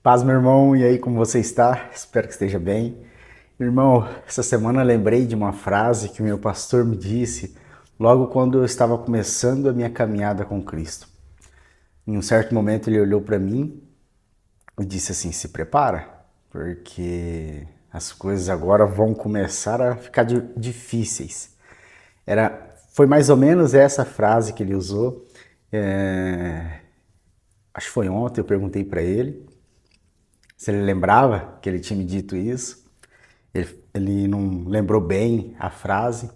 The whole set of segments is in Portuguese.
Paz, meu irmão, e aí, como você está? Espero que esteja bem. Irmão, essa semana lembrei de uma frase que o meu pastor me disse logo quando eu estava começando a minha caminhada com Cristo. Em um certo momento ele olhou para mim e disse assim: "Se prepara, porque as coisas agora vão começar a ficar difíceis." Foi mais ou menos essa frase que ele usou. Acho que foi ontem, eu perguntei para ele se ele lembrava que ele tinha me dito isso. Ele não lembrou bem a frase,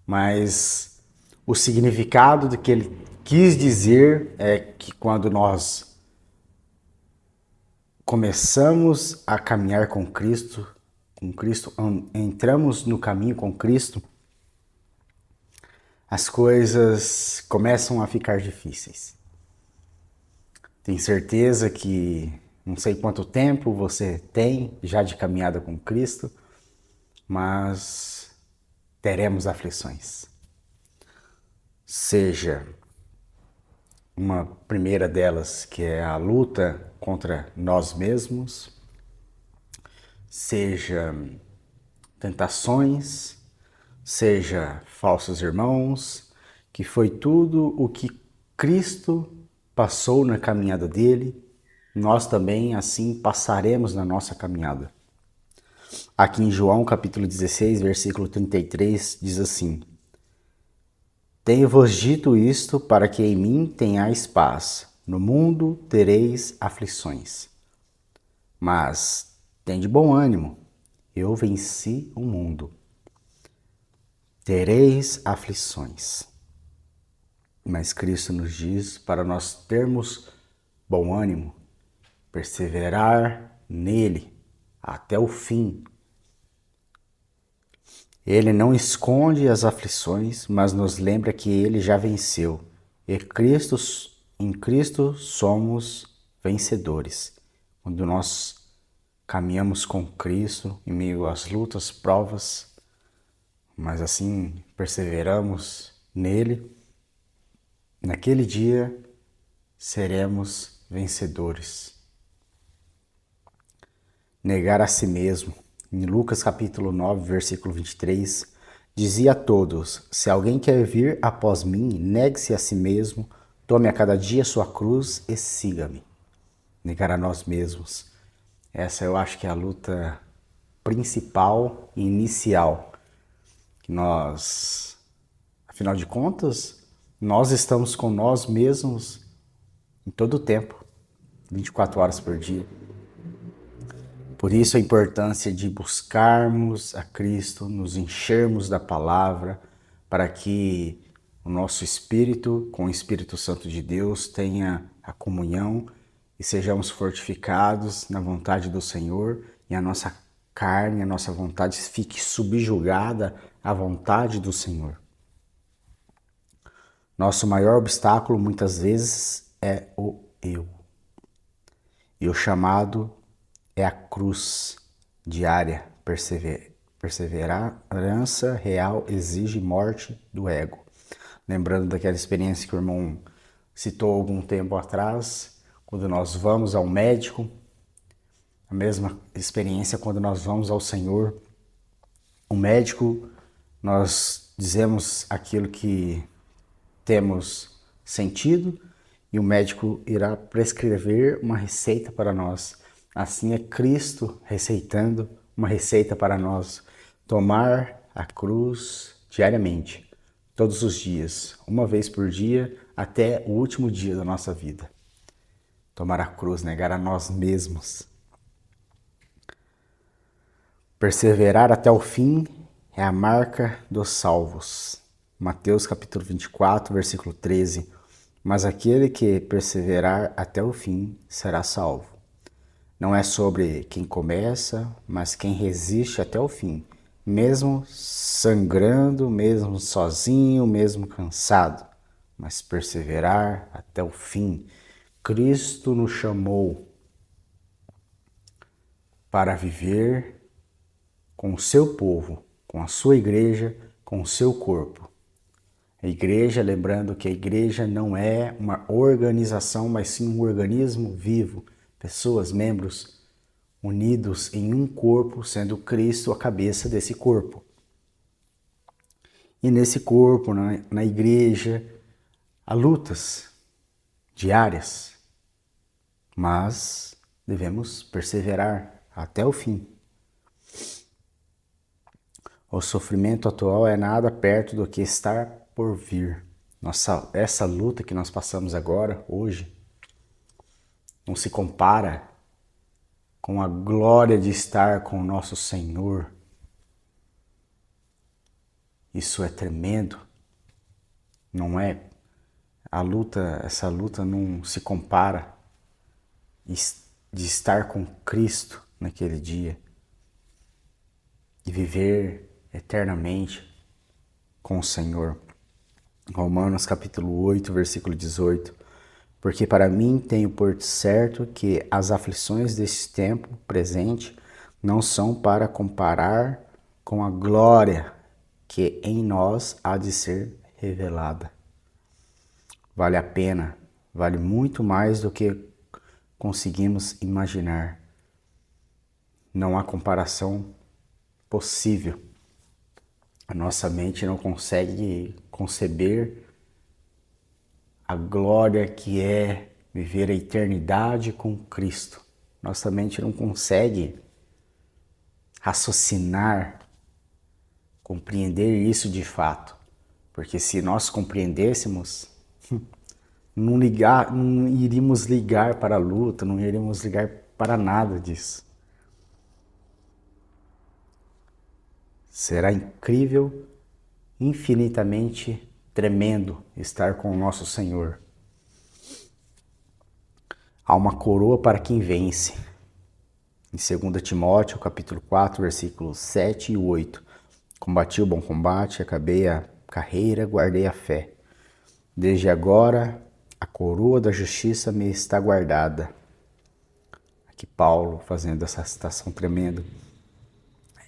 mas o significado do que ele quis dizer é que quando nós começamos a caminhar com Cristo, entramos no caminho com Cristo, as coisas começam a ficar difíceis. Tenho certeza que não sei quanto tempo você tem já de caminhada com Cristo, mas teremos aflições. Seja uma primeira delas, que é a luta contra nós mesmos, seja tentações, seja falsos irmãos, que foi tudo o que Cristo passou na caminhada dele, nós também assim passaremos na nossa caminhada. Aqui em João capítulo 16, versículo 33, diz assim: "Tenho-vos dito isto para que em mim tenhais paz. No mundo tereis aflições. Mas tende bom ânimo, eu venci o mundo." Tereis aflições. Mas Cristo nos diz para nós termos bom ânimo, perseverar nele até o fim. Ele não esconde as aflições, mas nos lembra que ele já venceu. E em Cristo somos vencedores. Quando nós caminhamos com Cristo em meio às lutas, provas, mas assim perseveramos nele, naquele dia seremos vencedores. Negar a si mesmo. Em Lucas capítulo 9, versículo 23, dizia a todos: "Se alguém quer vir após mim, negue-se a si mesmo, tome a cada dia sua cruz e siga-me." Negar a nós mesmos. Essa eu acho que é a luta principal e inicial. Que nós, afinal de contas, nós estamos com nós mesmos em todo o tempo, 24 horas por dia. Por isso a importância de buscarmos a Cristo, nos enchermos da palavra, para que o nosso espírito, com o Espírito Santo de Deus, tenha a comunhão e sejamos fortificados na vontade do Senhor e a nossa carne, a nossa vontade fique subjugada à vontade do Senhor. Nosso maior obstáculo muitas vezes é o eu. E o chamado é a cruz diária. Perseverança real exige morte do ego. Lembrando daquela experiência que o irmão citou algum tempo atrás, quando nós vamos ao médico, a mesma experiência quando nós vamos ao Senhor. O médico, nós dizemos aquilo que temos sentido e o médico irá prescrever uma receita para nós. Assim é Cristo receitando uma receita para nós: tomar a cruz diariamente, todos os dias, uma vez por dia, até o último dia da nossa vida. Tomar a cruz, negar a nós mesmos. Perseverar até o fim é a marca dos salvos. Mateus capítulo 24, versículo 13. Mas aquele que perseverar até o fim será salvo. Não é sobre quem começa, mas quem resiste até o fim, mesmo sangrando, mesmo sozinho, mesmo cansado, mas perseverar até o fim. Cristo nos chamou para viver com o seu povo, com a sua igreja, com o seu corpo. A igreja, lembrando que a igreja não é uma organização, mas sim um organismo vivo, pessoas, membros unidos em um corpo, sendo Cristo a cabeça desse corpo. E nesse corpo, na igreja, há lutas diárias, mas devemos perseverar até o fim. O sofrimento atual é nada perto do que está por vir. Essa luta que nós passamos agora, hoje, não se compara com a glória de estar com o nosso Senhor. Isso é tremendo, não é? Essa luta não se compara de estar com Cristo naquele dia e viver eternamente com o Senhor. Romanos capítulo 8, versículo 18. Porque para mim tenho por certo que as aflições deste tempo presente não são para comparar com a glória que em nós há de ser revelada. Vale a pena, vale muito mais do que conseguimos imaginar. Não há comparação possível. A nossa mente não consegue conceber a glória que é viver a eternidade com Cristo. Nossa mente não consegue raciocinar, compreender isso de fato. Porque se nós compreendêssemos, não iríamos ligar para a luta, não iríamos ligar para nada disso. Será incrível, infinitamente tremendo estar com o nosso Senhor. Há uma coroa para quem vence. Em 2 Timóteo, capítulo 4, versículos 7 e 8. Combati o bom combate, acabei a carreira, guardei a fé. Desde agora, a coroa da justiça me está guardada. Aqui Paulo fazendo essa citação tremenda.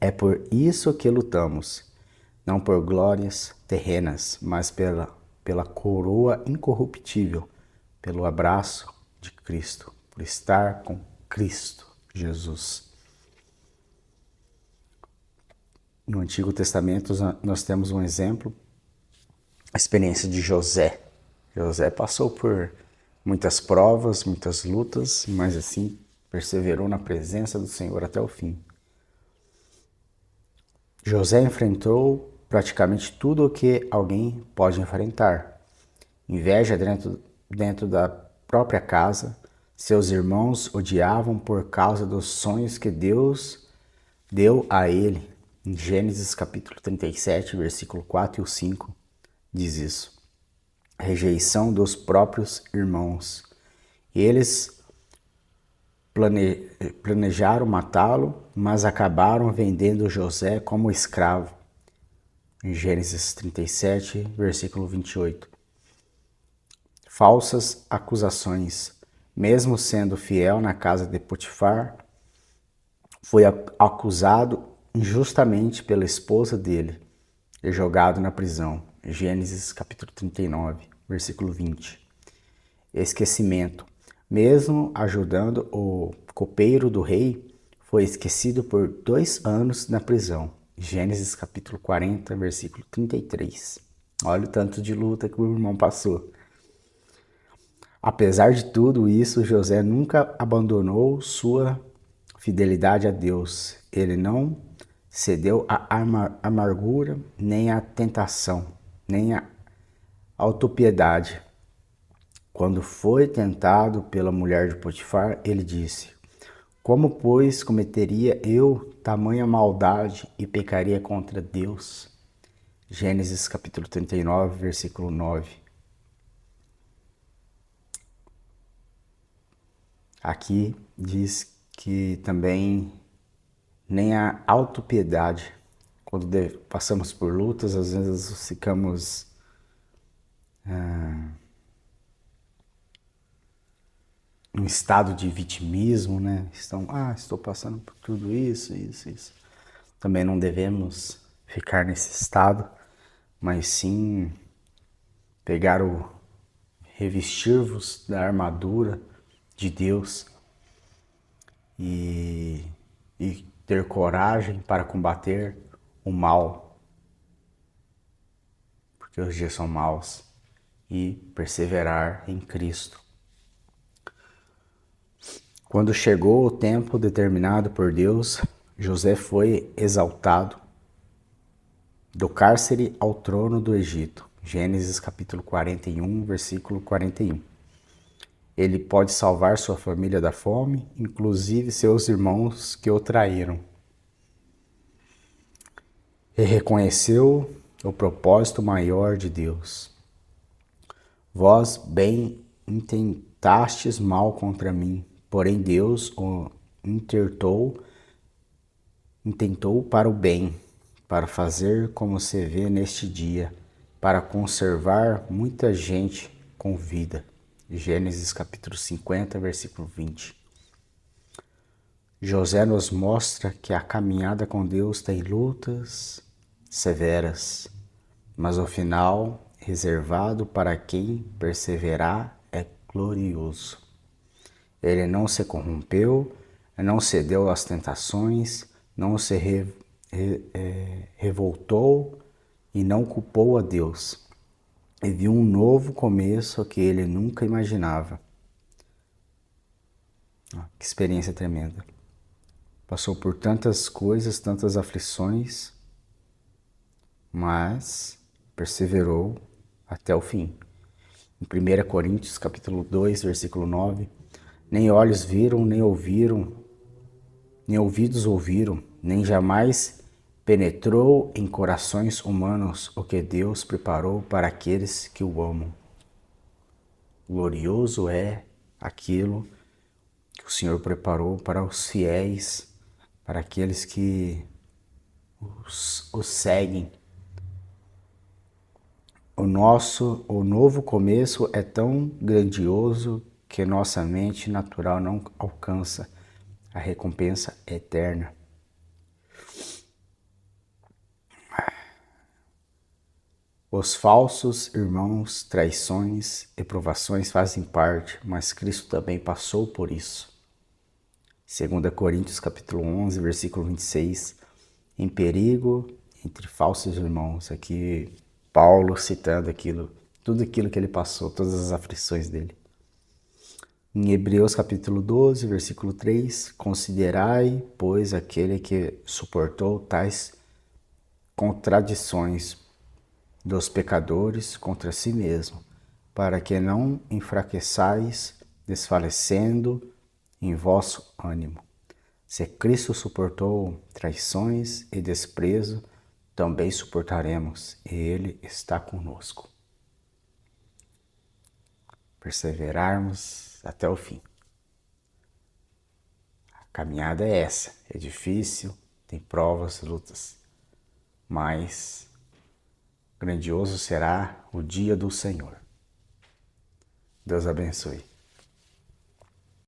É por isso que lutamos, não por glórias terrenas, mas pela coroa incorruptível, pelo abraço de Cristo, por estar com Cristo Jesus. No Antigo Testamento nós temos um exemplo, a experiência de José. José passou por muitas provas, muitas lutas, mas assim perseverou na presença do Senhor até o fim. José enfrentou praticamente tudo o que alguém pode enfrentar. Inveja dentro da própria casa, seus irmãos odiavam por causa dos sonhos que Deus deu a ele. Em Gênesis capítulo 37, versículo 4 e o 5, diz isso. Rejeição dos próprios irmãos. Eles planejaram matá-lo, mas acabaram vendendo José como escravo. Em Gênesis 37, versículo 28. Falsas acusações. Mesmo sendo fiel na casa de Potifar, foi acusado injustamente pela esposa dele e jogado na prisão. Gênesis capítulo 39, versículo 20. Esquecimento. Mesmo ajudando o copeiro do rei, foi esquecido por 2 anos na prisão. Gênesis capítulo 40, versículo 33. Olha o tanto de luta que o irmão passou. Apesar de tudo isso, José nunca abandonou sua fidelidade a Deus. Ele não cedeu à amargura, nem à tentação, nem à autopiedade. Quando foi tentado pela mulher de Potifar, ele disse: como, pois, cometeria eu tamanha maldade e pecaria contra Deus? Gênesis capítulo 39, versículo 9. Aqui diz que também nem a autopiedade. Quando passamos por lutas, às vezes ficamos num estado de vitimismo, né? Estou passando por tudo isso. Também não devemos ficar nesse estado, mas sim revestir-vos da armadura de Deus e, e ter coragem para combater o mal, porque os dias são maus, e perseverar em Cristo. Quando chegou o tempo determinado por Deus, José foi exaltado do cárcere ao trono do Egito. Gênesis capítulo 41, versículo 41. Ele pode salvar sua família da fome, inclusive seus irmãos que o traíram. E reconheceu o propósito maior de Deus. Vós bem intentastes mal contra mim, porém Deus o intentou para o bem, para fazer como se vê neste dia, para conservar muita gente com vida. Gênesis capítulo 50, versículo 20. José nos mostra que a caminhada com Deus tem lutas severas, mas o final reservado para quem perseverar é glorioso. Ele não se corrompeu, não cedeu às tentações, não se revoltou e não culpou a Deus. E viu um novo começo que ele nunca imaginava. Que experiência tremenda. Passou por tantas coisas, tantas aflições, mas perseverou até o fim. Em 1 Coríntios capítulo 2, versículo 9, nem olhos viram, nem ouvidos ouviram, nem jamais penetrou em corações humanos o que Deus preparou para aqueles que o amam. Glorioso é aquilo que o Senhor preparou para os fiéis, para aqueles que os seguem. O novo começo é tão grandioso que nossa mente natural não alcança a recompensa eterna. Os falsos irmãos, traições e provações fazem parte, mas Cristo também passou por isso. 2 Coríntios capítulo 11, versículo 26, em perigo entre falsos irmãos. Aqui Paulo citando tudo aquilo que ele passou, todas as aflições dele. Em Hebreus capítulo 12, versículo 3, considerai, pois, aquele que suportou tais contradições dos pecadores contra si mesmo, para que não enfraqueçais, desfalecendo em vosso ânimo. Se Cristo suportou traições e desprezo, também suportaremos, e Ele está conosco. Perseverarmos até o fim. A caminhada é essa, é difícil, tem provas, lutas, mas grandioso será o dia do Senhor. Deus abençoe.